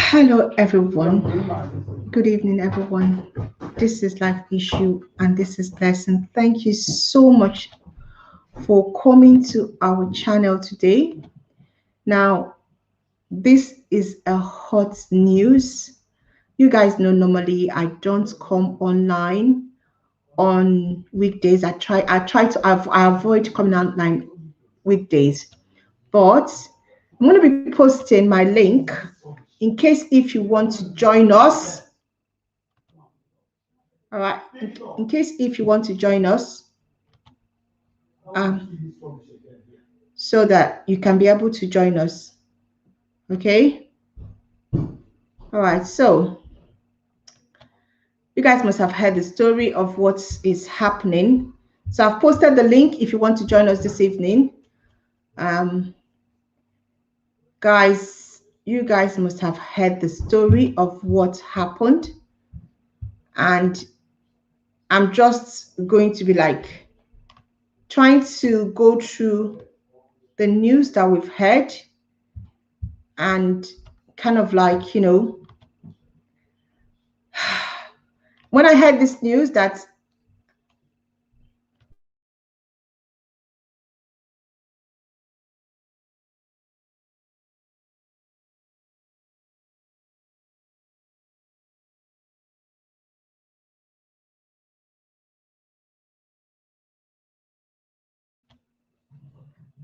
Hello, everyone. Good evening, everyone. This is Life Issue and this is Lesson. Thank you so much for coming to our channel today. Now, this is a hot news. You guys know normally I don't come online on weekdays. I avoid coming online weekdays, but I'm going to be posting my link in case if you want to join us. All right, in case if you want to join us, so that you can be able to join us. Okay. All right, so you guys must have heard the story of what is happening. So I've posted the link if you want to join us this evening. Guys, you guys must have heard the story of what happened. And I'm just going to be like trying to go through the news that we've heard and kind of like, you know, when I heard this news that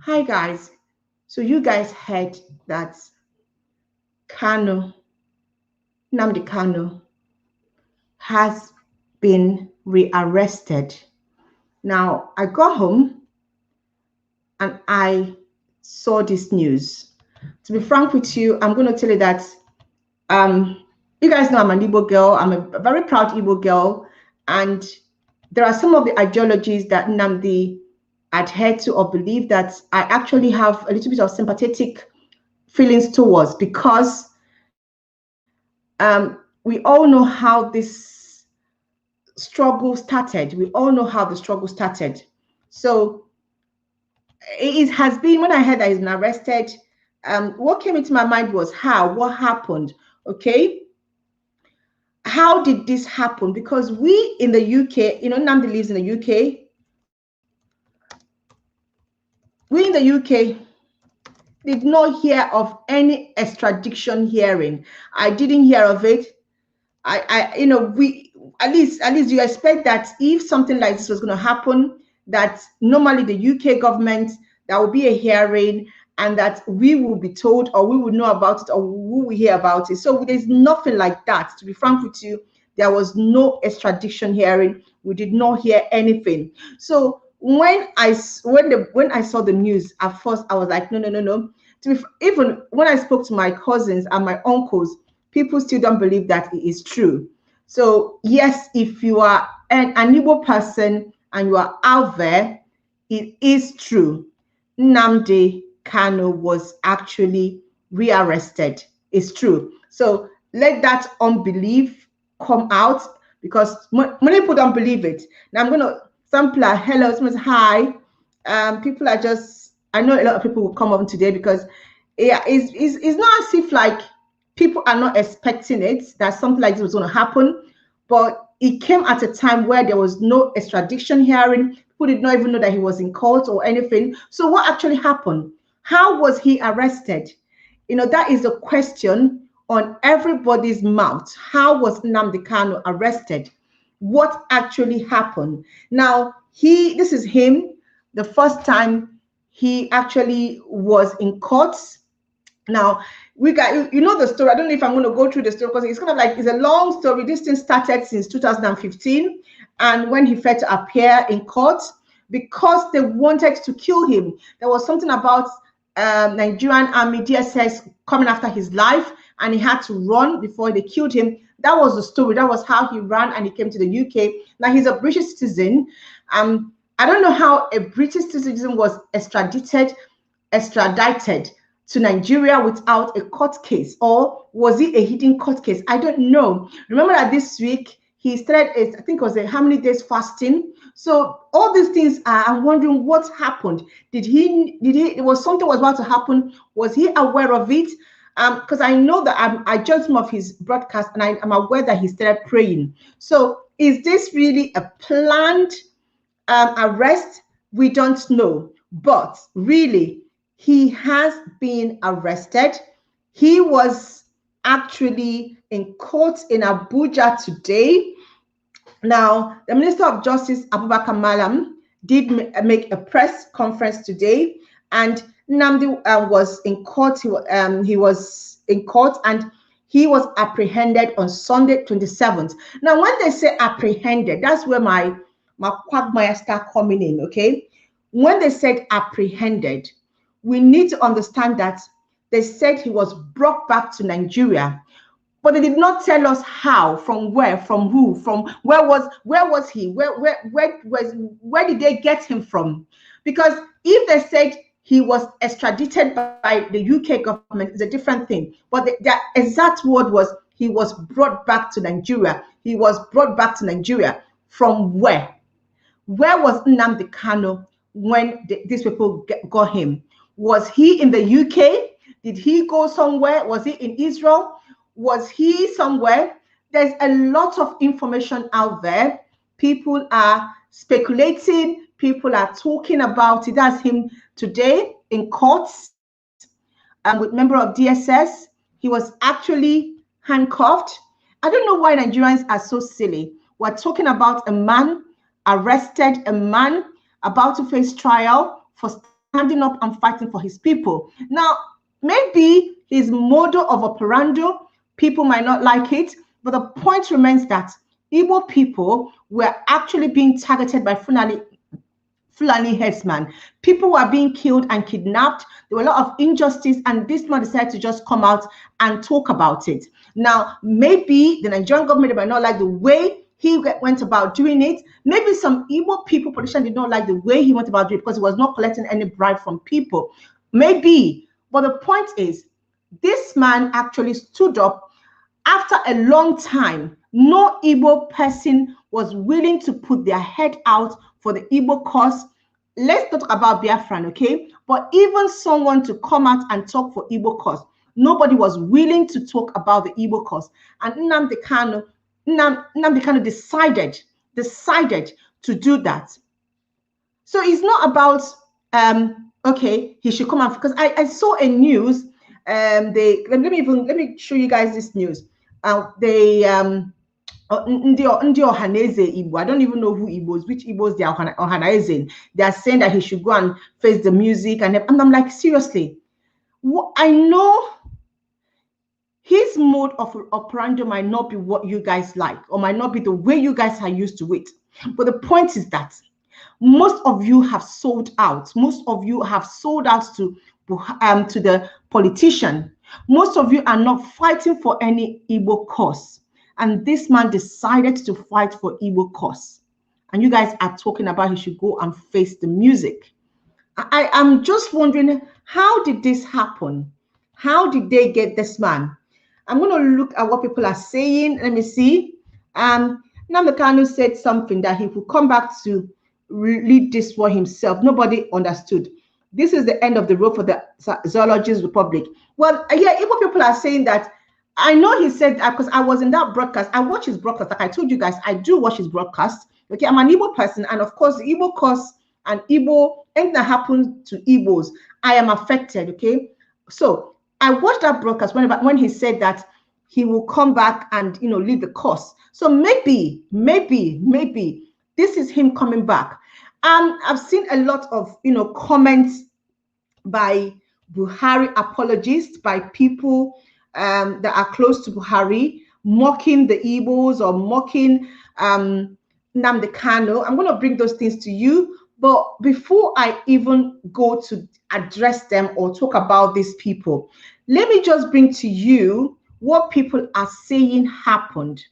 hi guys, so you guys heard that Nnamdi Kanu has been rearrested. Now I got home and I saw this news. To be frank with you, I'm going to tell you that you guys know I'm an Igbo girl. I'm a very proud Igbo girl, and there are some of the ideologies that Nnamdi adhere to or believe that I actually have a little bit of sympathetic feelings towards, because we all know how this struggle started. We all know how the struggle started. So it has been, when I heard that he's been arrested, what came into my mind was what happened, okay? How did this happen? Because we in the UK, you know, Nnamdi lives in the UK. We in the UK did not hear of any extradition hearing. I didn't hear of it. You know, we at least you expect that if something like this was going to happen, that normally the UK government, there will be a hearing and that we will be told, or we will know about it, or we will hear about it. So there's nothing like that. To be frank with you, there was no extradition hearing. We did not hear anything. So when I saw the news, at first I was like, no. Even when I spoke to my cousins and my uncles, people still don't believe that it is true. So yes, if you are an Igbo person and you are out there, it is true. Nnamdi Kanu was actually rearrested. It's true. So let that unbelief come out, because many people don't believe it. Now I'm going to sample hello, hi. People are just, I know a lot of people will come on today because it's not as if like people are not expecting it, that something like this was going to happen, but it came at a time where there was no extradition hearing. People did not even know that he was in court or anything. So what actually happened? How was he arrested? You know, that is a question on everybody's mouth. How was Nnamdi Kanu arrested? What actually happened? Now, this is him, the first time he actually was in court. Now, we got, you know the story. I don't know if I'm going to go through the story because it's kind of like, it's a long story. This thing started since 2015. And when he failed to appear in court, because they wanted to kill him, there was something about Nigerian Army DSS coming after his life, and he had to run before they killed him. That was the story. That was how he ran and he came to the UK. Now he's a British citizen. I don't know how a British citizen was extradited to Nigeria without a court case, or was it a hidden court case? I don't know. Remember that this week he started, I think it was how many days fasting. So all these things I'm wondering what happened. Was something was about to happen? Was he aware of it? Because I know that I judged him of his broadcast, and I'm aware that he started praying. So is this really a planned arrest? We don't know, but really, he has been arrested. He was actually in court in Abuja today. Now, the Minister of Justice, Abubakar Malam, did make a press conference today, and Nnamdi was in court. He was in court, and he was apprehended on Sunday, 27th. Now, when they say apprehended, that's where my quagmire start coming in, okay? When they said apprehended, we need to understand that they said he was brought back to Nigeria, but they did not tell us how, from where, from who, from where was he, where did they get him from? Because if they said he was extradited by the UK government, it's a different thing. But the exact word was he was brought back to Nigeria. He was brought back to Nigeria from where? Where was Nnamdi Kanu when these people got him? Was he in the UK? Did he go somewhere? Was he in Israel? Was he somewhere? There's a lot of information out there. People are speculating. People are talking about it. That's him today in courts with member of DSS. He was actually handcuffed. I don't know why Nigerians are so silly. We're talking about a man arrested, a man about to face trial for standing up and fighting for his people. Now, maybe his modus of operandi, people might not like it, but the point remains that Igbo people were actually being targeted by Fulani headsman. People were being killed and kidnapped. There were a lot of injustice, and this man decided to just come out and talk about it. Now, maybe the Nigerian government might not like the way he went about doing it. Maybe some Igbo people, politicians, did not like the way he went about doing it because he was not collecting any bribe from people. Maybe. But the point is, this man actually stood up after a long time. No Igbo person was willing to put their head out for the Igbo cause. Let's talk about Biafran, okay? But even someone to come out and talk for Igbo cause, nobody was willing to talk about the Igbo cause. And Nnamdi Kanu decided to do that. So it's not about okay, he should come out, because I saw a news. Let me show you guys this news. Ndi Ohaneze Igbo. I don't even know who Igbos, which Igbos they are Ohaneze. They are saying that he should go and face the music, and I'm like, seriously, I know his mode of operandi might not be what you guys like, or might not be the way you guys are used to it. But the point is that most of you have sold out. Most of you have sold out to the politician. Most of you are not fighting for any Igbo cause. And this man decided to fight for Igbo cause. And you guys are talking about he should go and face the music. I am just wondering, how did this happen? How did they get this man? I'm going to look at what people are saying. Let me see. Nnamdi Kanu said something that he would come back to lead this for himself. Nobody understood. This is the end of the road for the Zoologist Republic. Well, yeah, Igbo people are saying that. I know he said that because I was in that broadcast. I watch his broadcast. Like I told you guys, I do watch his broadcast. Okay, I'm an Igbo person, and of course, the Igbo cause and Igbo, anything that happens to Igbos, I am affected. Okay, so I watched that broadcast when he said that he will come back and lead the cause. So maybe this is him coming back. I've seen a lot of comments by Buhari apologists, by people that are close to Buhari, mocking the Igbos or mocking Nnamdi Kanu. I'm going to bring those things to you. But before I even go to address them or talk about these people, let me just bring to you what people are saying happened.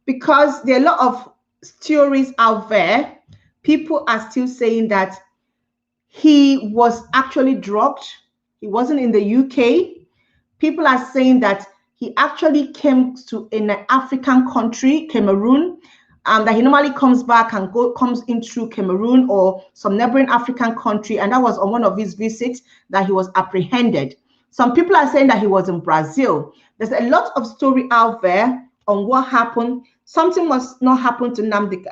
Because there are a lot of theories out there. People are still saying that he was actually drugged. He wasn't in the UK. People are saying that he actually came to an African country, Cameroon, that he normally comes back and comes in through Cameroon or some neighboring African country, and that was on one of his visits that he was apprehended. Some people are saying that he was in Brazil. There's a lot of story out there on what happened. Something must not happen to Nnamdi.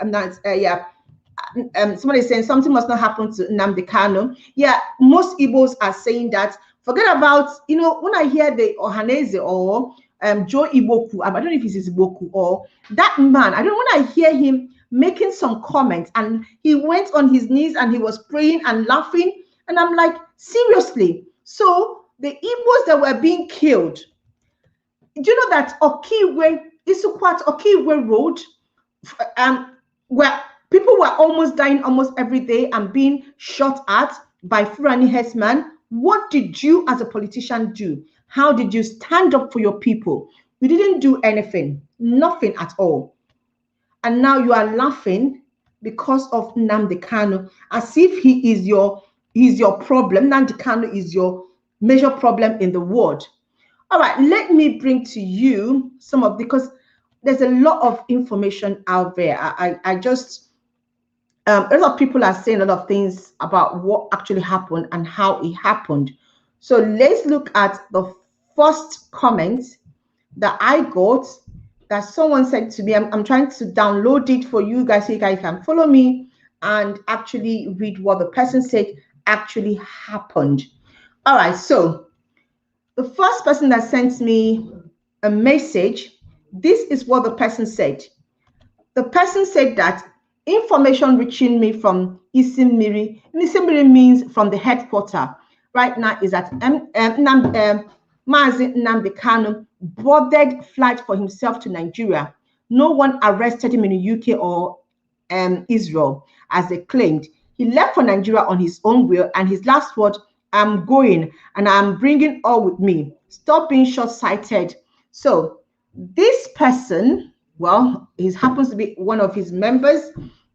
Somebody is saying something must not happen to Nnamdi Kanu. Yeah, most Igbos are saying that. Forget about, you know, when I hear the Ohaneze or Joe Iboku, I don't know if it's Iboku or that man, I don't, when I hear him making some comments and he went on his knees and he was praying and laughing, and I'm like, seriously? So the Igbos that were being killed, do you know that Okiwe, Isukwat Okiwe Road, where people were almost dying almost every day and being shot at by Fulani herdsmen? What did you as a politician do? How did you stand up for your people? You didn't do anything, nothing at all. And now you are laughing because of Nnamdi Kanu, as if he's your problem. Nnamdi Kanu is your major problem in the world. All right, let me bring to you some of, because there's a lot of information out there. I just, a lot of people are saying a lot of things about what actually happened and how it happened. So let's look at the first comment that I got, that someone said to me. I'm trying to download it for you guys so you guys can follow me and actually read what the person said actually happened. All right, so the first person that sent me a message, this is what the person said. The person said that information reaching me from Isimmiri. Isimmiri means from the headquarters right now, is that Mazi Nnamdi Kanu boarded flight for himself to Nigeria. No one arrested him in the UK or Israel, as they claimed. He left for Nigeria on his own will, and his last word, "I'm going and I'm bringing all with me. Stop being short-sighted." So this person, well, he happens to be one of his members,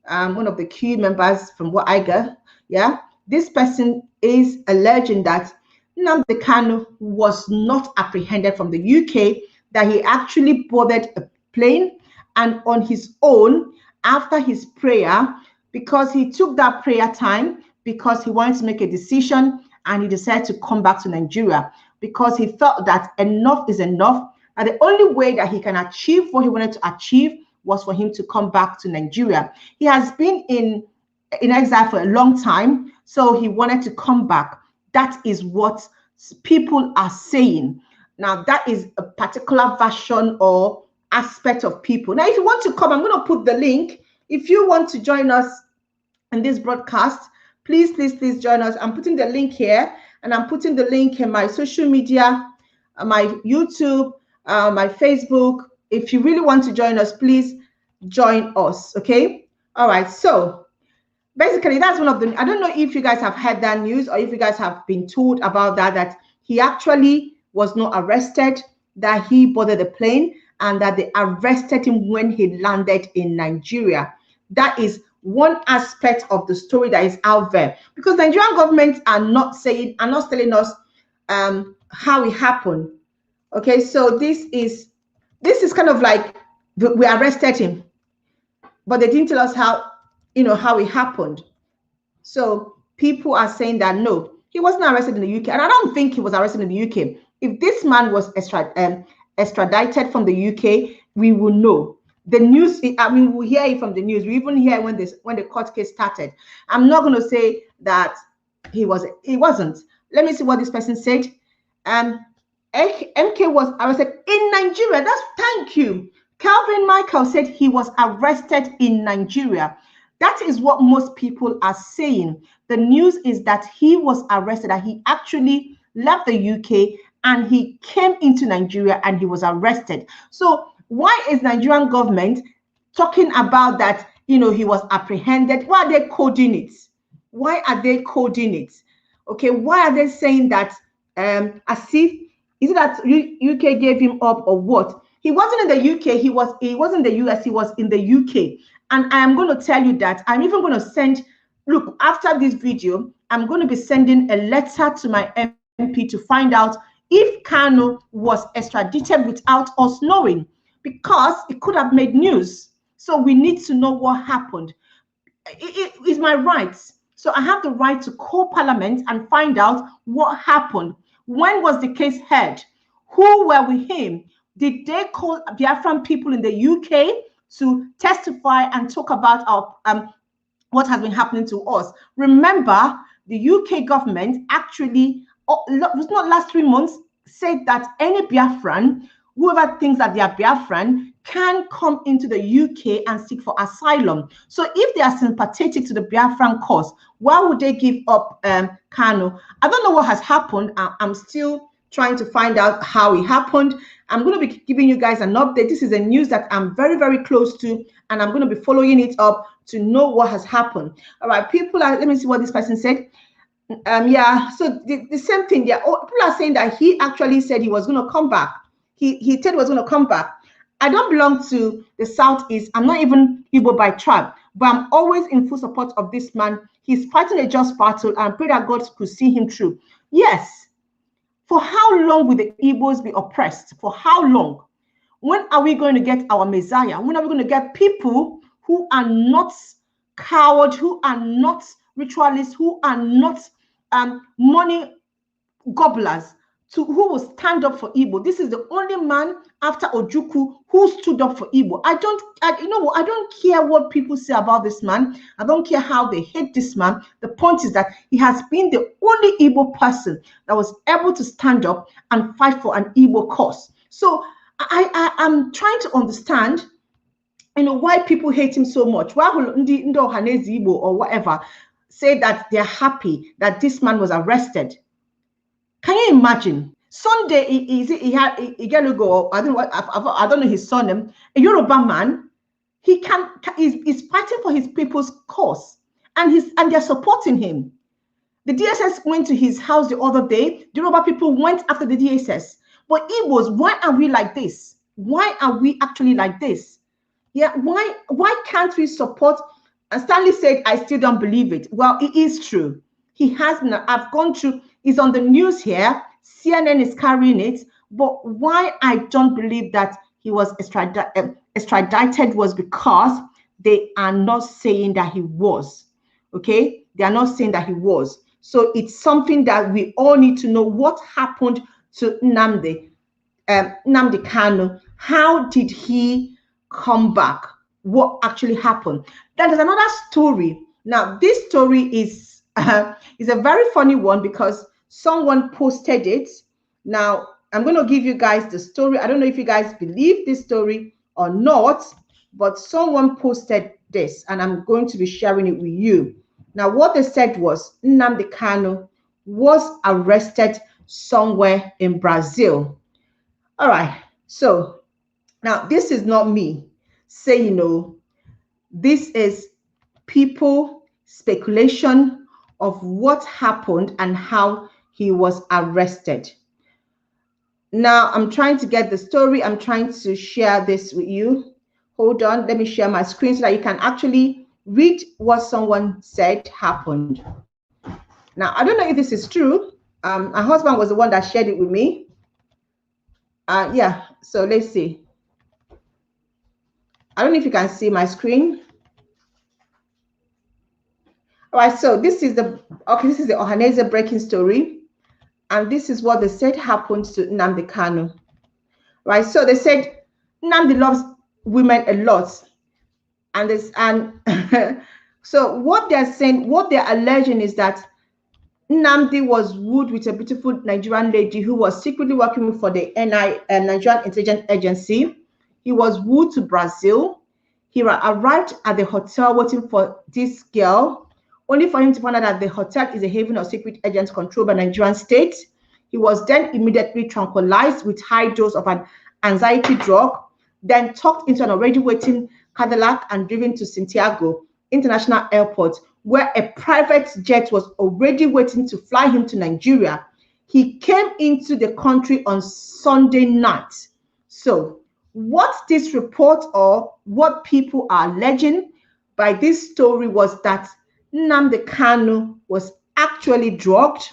one of the key members from what I got. Yeah, this person is alleging that Nnamdi Kanu was not apprehended from the UK, that he actually boarded a plane and on his own after his prayer, because he took that prayer time because he wanted to make a decision, and he decided to come back to Nigeria because he felt that enough is enough, and the only way that he can achieve what he wanted to achieve was for him to come back to Nigeria. He has been in exile for a long time, so he wanted to come back. That is what people are saying. Now, that is a particular version or aspect of people. Now, if you want to come, I'm going to put the link. If you want to join us in this broadcast, please join us. I'm putting the link here, and I'm putting the link in my social media, my YouTube, my Facebook. If you really want to join us, please join us. Okay. All right. So basically, that's one of the, I don't know if you guys have heard that news, or if you guys have been told about that he actually was not arrested, that he boarded the plane, and that they arrested him when he landed in Nigeria. That is one aspect of the story that is out there, because Nigerian government are not telling us how it happened. Okay, so this is kind of like, we arrested him, but they didn't tell us how it happened. So people are saying that no, he wasn't arrested in the UK, and I don't think he was arrested in the UK. If this man was extradited from the UK, we will know. The news, I mean, we hear it from the news. We even hear when the court case started. I'm not going to say that he wasn't. Let me see what this person said. MK was arrested in Nigeria. Thank you. Calvin Michael said he was arrested in Nigeria. That is what most people are saying. The news is that he was arrested, that he actually left the UK and he came into Nigeria and he was arrested. So why is Nigerian government talking about that, he was apprehended? Why are they coding it? Why are they coding it? Okay, why are they saying that as if, is it that UK gave him up or what? He wasn't in the UK, he wasn't in the US, he was in the UK. And I am going to tell you that I'm even going to send, look, after this video, I'm going to be sending a letter to my MP to find out if Kanu was extradited without us knowing, because it could have made news. So we need to know what happened. It is my right. So I have the right to call Parliament and find out what happened. When was the case heard? Who were with him? Did they call Biafran people in the UK to testify and talk about our what has been happening to us? Remember, the UK government actually, it was not last 3 months, said that any Biafran, whoever thinks that they are Biafran, can come into the UK and seek for asylum. So if they are sympathetic to the Biafran cause, why would they give up Kanu? I don't know what has happened. I'm still trying to find out how it happened. I'm going to be giving you guys an update. This is a news that I'm very, very close to, and I'm going to be following it up to know what has happened. All right, people are, let me see what this person said. Yeah, so the same thing. Yeah, people are saying that he actually said he was going to come back. He said he was going to come back. I don't belong to the Southeast. I'm not even Igbo by tribe, but I'm always in full support of this man. He's fighting a just battle, and I pray that God could see him through. Yes. For how long will the Igbos be oppressed? For how long? When are we going to get our Messiah? When are we going to get people who are not cowards, who are not ritualists, who are not money gobblers, who will stand up for Igbo? This is the only man after Ojukwu who stood up for Igbo. You know what? I don't care what people say about this man. I don't care how they hate this man. The point is that he has been the only Igbo person that was able to stand up and fight for an Igbo cause. So I'm trying to understand, why people hate him so much. Why will Ndi Ohaneze Igbo or whatever say that they're happy that this man was arrested? Can you imagine? Sunday, he had Igelugo, I don't know his surname, a Yoruba man. He's fighting for his people's cause, and they're supporting him. The DSS went to his house the other day. The Yoruba people went after the DSS. But Igbos, why are we like this? Why are we actually like this? Yeah, why can't we support? And Stanley said, I still don't believe it. Well, it is true. He has not. I've gone through. It's on the news here. CNN is carrying it. But why I don't believe that he was extradited was because they are not saying that he was. Okay? They are not saying that he was. So it's something that we all need to know what happened to Nnamdi Kanu. How did he come back? What actually happened? Then there's another story. Now, this story is a very funny one because someone posted it. Now, I'm going to give you guys the story. I don't know if you guys believe this story or not, but someone posted this, and I'm going to be sharing it with you. Now, what they said was Nnamdi Kanu was arrested somewhere in Brazil. All right. So now this is not me saying, this is people speculation of what happened and how he was arrested. Now I'm trying to get the story. I'm trying to share this with you. Hold on. Let me share my screen so that you can actually read what someone said happened. Now, I don't know if this is true. My husband was the one that shared it with me. Yeah, so let's see. I don't know if you can see my screen. All right, so this is the Ohaneze breaking story. And this is what they said happened to Nnamdi Kanu. Right, so they said Nnamdi loves women a lot. And so what they're saying, what they're alleging is that Nnamdi was wooed with a beautiful Nigerian lady who was secretly working for the Nigerian Intelligence Agency. He was wooed to Brazil. He arrived at the hotel waiting for this girl, only for him to find out that the hotel is a haven of secret agents controlled by Nigerian state. He was then immediately tranquilized with high dose of an anxiety drug, then tucked into an already waiting Cadillac and driven to Santiago International Airport, where a private jet was already waiting to fly him to Nigeria. He came into the country on Sunday night. So what this report or what people are alleging by this story was that Nnamdi Kanu was actually drugged,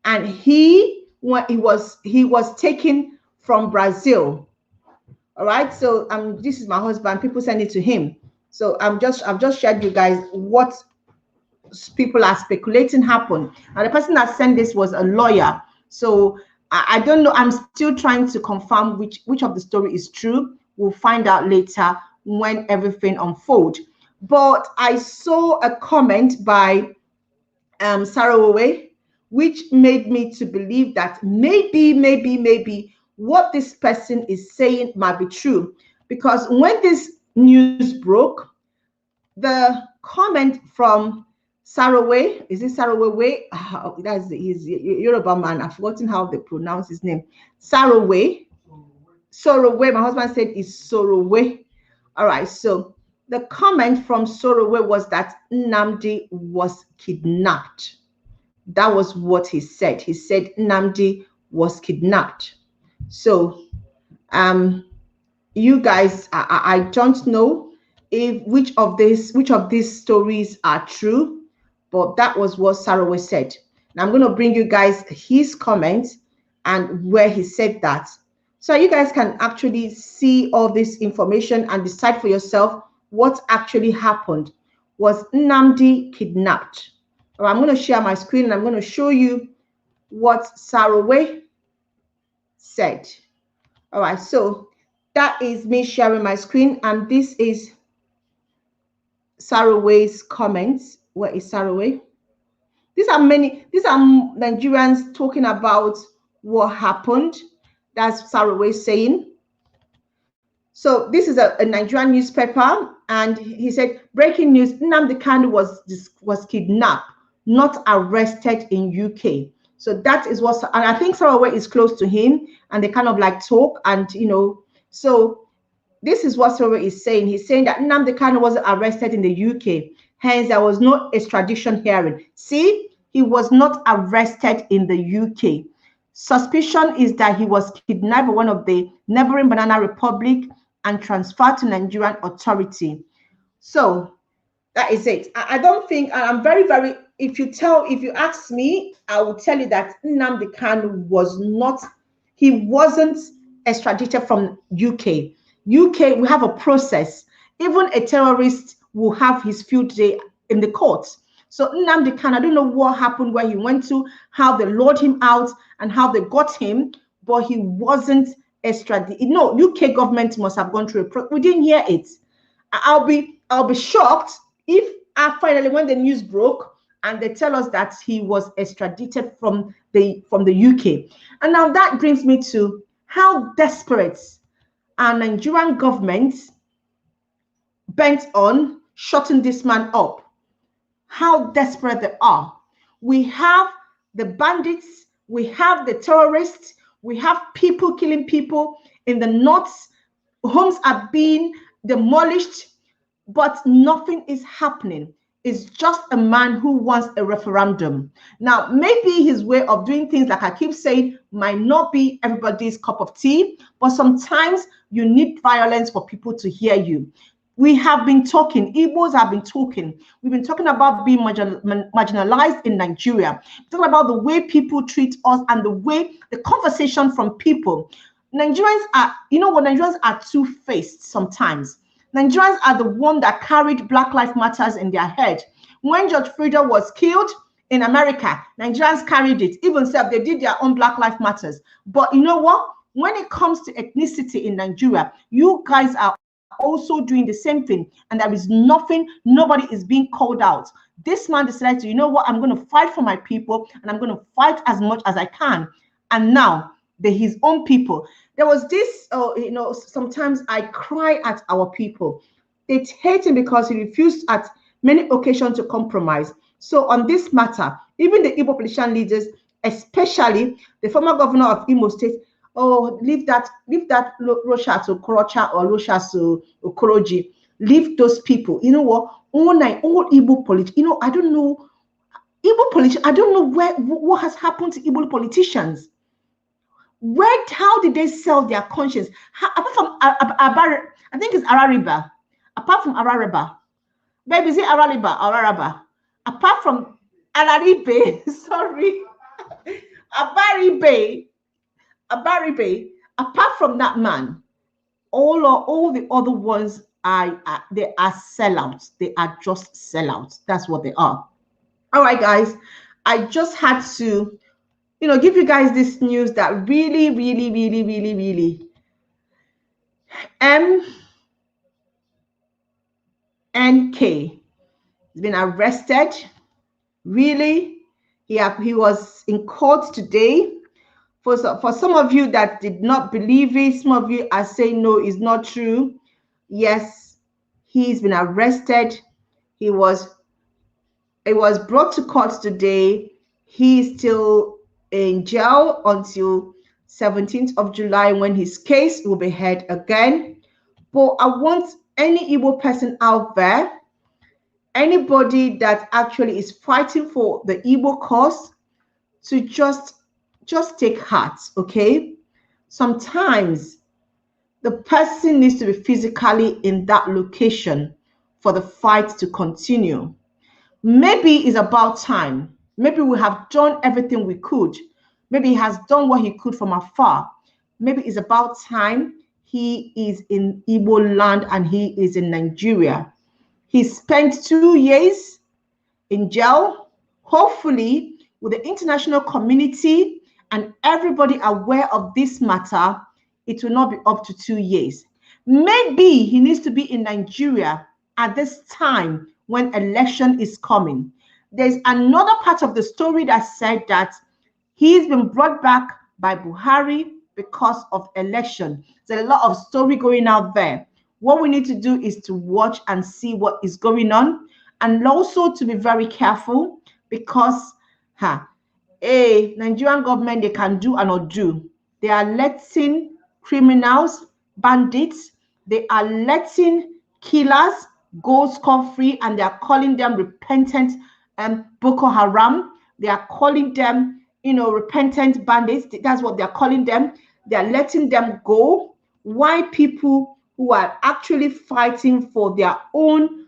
and he was taken from Brazil. All right, so this is my husband. People send it to him. So I've just shared you guys what people are speculating happened. And the person that sent this was a lawyer. So I don't know. I'm still trying to confirm which of the story is true. We'll find out later when everything unfolds. But I saw a comment by Saraway, which made me to believe that maybe what this person is saying might be true. Because when this news broke, the comment from Saraway, is it Saraway Way? He's Yoruba man. I've forgotten how they pronounce his name. Saraway. Soroway. My husband said it's Soroway. All right. So the comment from Soroway was that Nnamdi was kidnapped. That was what he said. He said Nnamdi was kidnapped. So you guys, I don't know if which of these stories are true, but that was what Saraway said. Now I'm going to bring you guys his comments and where he said that, so you guys can actually see all this information and decide for yourself what actually happened. Was Nnamdi kidnapped? All right, I'm going to share my screen and I'm going to show you what Saraway said. All right, so that is me sharing my screen, and this is Saraway's comments. Where is Saraway? These are Nigerians talking about what happened. That's Saraway saying. So this is a Nigerian newspaper, and he said, breaking news, Nnamdi Kanu was kidnapped, not arrested in UK. So that is what, and I think Saraway is close to him, and they kind of like talk, and so this is what Saraway is saying. He's saying that Nnamdi Kanu wasn't arrested in the UK, hence there was no extradition hearing. See, he was not arrested in the UK. Suspicion is that he was kidnapped by one of the neighboring Banana Republic and transferred to Nigerian authority. So that is it. I don't think, and I'm very, if you ask me, I will tell you that Nnamdi Kanu wasn't extradited from UK. UK, we have a process. Even a terrorist will have his field day in the courts. So Nnamdi Kanu, I don't know what happened, where he went to, how they lured him out, and how they got him, but he wasn't extradited. No, UK government must have gone through a process. We didn't hear it. I'll be shocked if finally, when the news broke and they tell us that he was extradited from the UK. And now that brings me to how desperate our Nigerian government bent on shutting this man up. How desperate they are. We have the bandits, we have the terrorists, we have people killing people in the north. Homes are being demolished, but nothing is happening. It's just a man who wants a referendum. Now, maybe his way of doing things, like I keep saying, might not be everybody's cup of tea, but sometimes you need violence for people to hear you. We have been talking, Igbos have been talking. We've been talking about being marginalized in Nigeria, talking about the way people treat us and the conversation from people. Nigerians are, Nigerians are two-faced sometimes. Nigerians are the one that carried Black Lives Matters in their head. When George Floyd was killed in America, Nigerians carried it. Even so, they did their own Black Lives Matters. But you know what? When it comes to ethnicity in Nigeria, you guys are also doing the same thing, and there is nobody is being called out. This man decided to, you know what, I'm going to fight for my people, and I'm going to fight as much as I can. And now his own people. There was this, sometimes I cry at our people. They hate him because he refused at many occasions to compromise. So on this matter, even the Igbo politician leaders, especially the former governor of Imo State, leave that Rosha to Okorocha or Rosha to Okoroji. Leave those people. You know what? All Igbo politicians, I don't know. Igbo politicians, I don't know what has happened to Igbo politicians. How did they sell their conscience? Apart from I think it's Arariba. Apart from Arariba. Baby, is it Arariba or Araba? Apart from Araribe, sorry. Abaribe, apart from that man, all the other ones they are sellouts. They are just sellouts. That's what they are. All right, guys. I just had to give you guys this news that really MNK has been arrested. Really, he was in court today. For some of you that did not believe it, some of you are saying no, it's not true. Yes, he's been arrested. He was brought to court today. He's still in jail until 17th of July when his case will be heard again. But I want any Igbo person out there, anybody that actually is fighting for the Igbo cause, to just take heart, okay? Sometimes the person needs to be physically in that location for the fight to continue. Maybe it's about time. Maybe we have done everything we could. Maybe he has done what he could from afar. Maybe it's about time he is in Igbo land and he is in Nigeria. He spent 2 years in jail. Hopefully, with the international community and everybody aware of this matter, it will not be up to 2 years. Maybe he needs to be in Nigeria at this time when election is coming. There's another part of the story that said that he's been brought back by Buhari because of election. There's a lot of story going out there. What we need to do is to watch and see what is going on, and also to be very careful, because Nigerian government, they can do and not do. They are letting criminals, bandits, they are letting killers go scot-free, and they are calling them repentant Boko Haram. They are calling them, repentant bandits. That's what they're calling them. They are letting them go. Why people who are actually fighting for their own,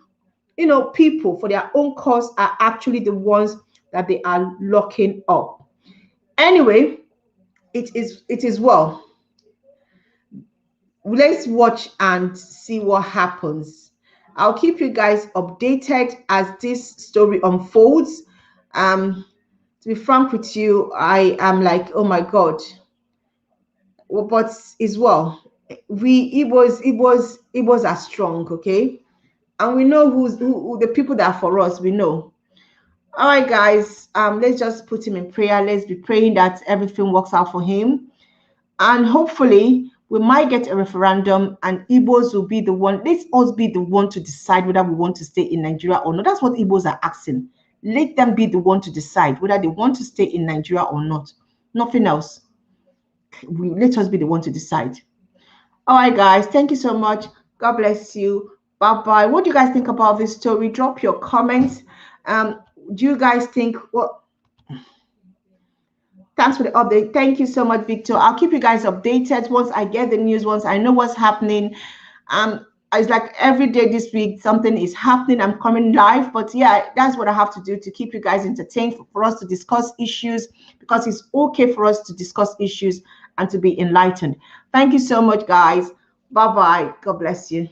people, for their own cause, are actually the ones that they are locking up. Anyway, it is well. Let's watch and see what happens. I'll keep you guys updated as this story unfolds. To be frank with you, I am like, oh my God. But as well, it was are strong, okay? And we know who the people that are for us, we know. All right, guys, let's just put him in prayer. Let's be praying that everything works out for him. And hopefully, we might get a referendum and Igbos will be the one. Let's us be the one to decide whether we want to stay in Nigeria or not. That's what Igbos are asking. Let them be the one to decide whether they want to stay in Nigeria or not. Nothing else. Let us be the one to decide. All right, guys. Thank you so much. God bless you. Bye-bye. What do you guys think about this story? Drop your comments. Do you guys think thanks for the update. Thank you so much, Victor. I'll keep you guys updated once I get the news, once I know what's happening. It's like every day this week something is happening. I'm coming live, but yeah, that's what I have to do to keep you guys entertained, for us to discuss issues, because it's okay for us to discuss issues and to be enlightened. Thank you so much, guys. Bye-bye. God bless you.